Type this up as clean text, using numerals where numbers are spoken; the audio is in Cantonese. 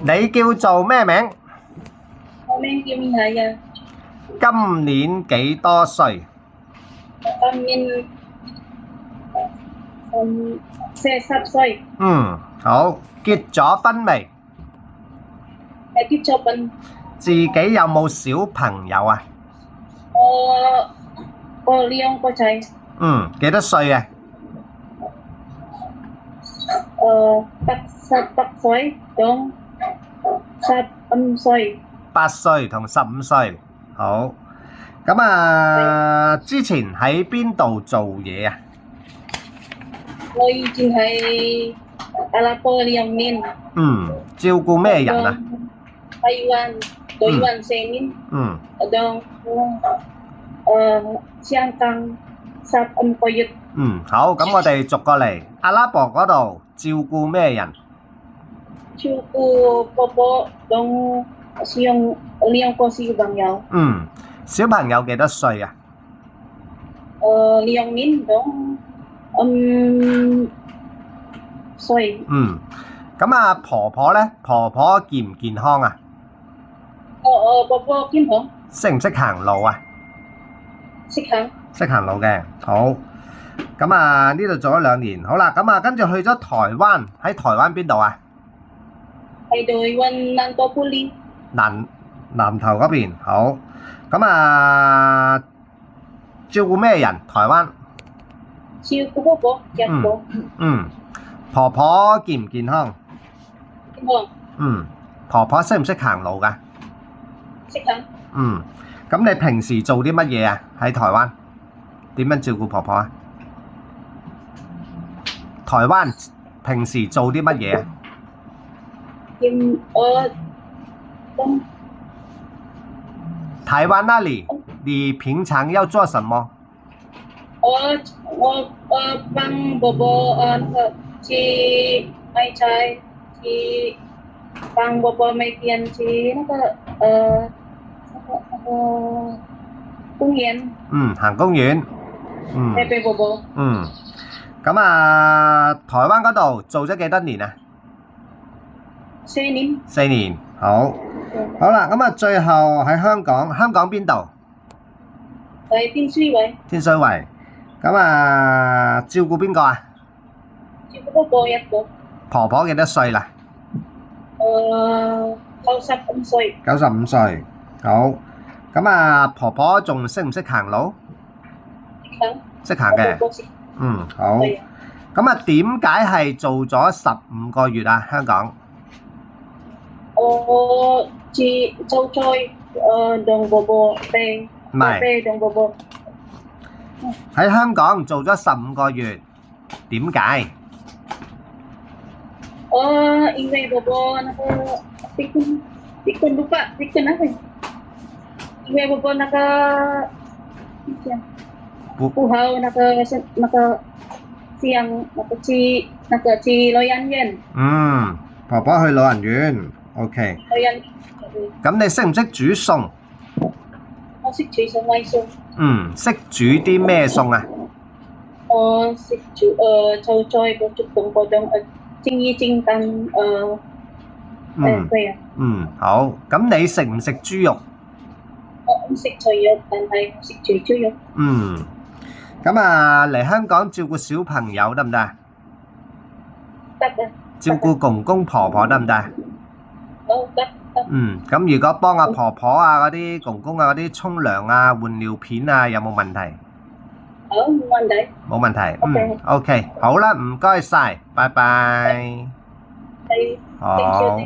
你叫做咩名？我名叫咩係啊？今年幾多歲？今年40歲。好。結咗婚未？結咗婚。自己有冇小朋友啊？我2個仔。幾多歲啊？8歲同15歲。8歲同15歲。好。咁啊，之前喺邊度做嘢啊？我以前喺阿拉伯2年。照顧咩人啊？台灣4年。當香港15個月。好，咁我哋逐個嚟。阿拉伯嗰度照顧咩人？照顧婆婆同2個小朋友。小朋友幾多歲啊？2年同歲。咁啊，婆婆咧？婆婆健唔健康啊？婆婆健康。識唔識行路啊？識行。識行路嘅。好。咁啊，呢度做咗2年。好啦，咁啊，跟住去咗台灣。喺台灣邊度啊？喺台灣南投埔里。南投嗰邊。好。咁啊，照顧咩人？台灣。照顧婆婆一個。婆婆健唔健康？健康。婆婆識唔識行路㗎？識行。咁你平時做啲乜嘢啊？喺台灣點樣照顧婆婆啊？台灣平時做啲乜嘢啊？台灣那裡，你平常要做什麼？我幫婆婆去買菜，去幫婆婆每天去公園。行公園。陪婆婆。咁啊，台灣嗰度做咗幾多年啊？4年。4年。好。好啦，咁啊，最後喺香港邊度？喺天水圍。天水圍。咁啊，照顧邊個啊？照顧婆婆一個。婆婆幾多歲啦？95歲。95歲。好。咁啊，婆婆仲識唔識行路？識行嘅。好。咁啊，點解係做咗15個月啊？香港。做菜同婆婆陪。唔係。陪同婆婆。喺香港做咗15個月，點解？因為婆婆pikun lupa pikun apa ya? 因為婆婆puhau siang去老人院。婆婆去老人院。OK。咁你識唔識煮餸？我識煮餸燴餸。識煮啲咩餸啊？我識煮炒菜、煲粥、冬菇冬蒸魚蒸蛋係啊。好。咁你食唔食豬肉？我唔食菜肉，但係我識煮豬肉。咁啊，嚟香港照顧小朋友得唔得啊？得啊。照顧公公婆婆得唔得啊？得。咁如果幫阿婆婆啊嗰啲公公啊嗰啲沖涼啊換尿片啊有冇問題？冇問題。冇問題。OK。好啦，唔該晒，拜拜。好。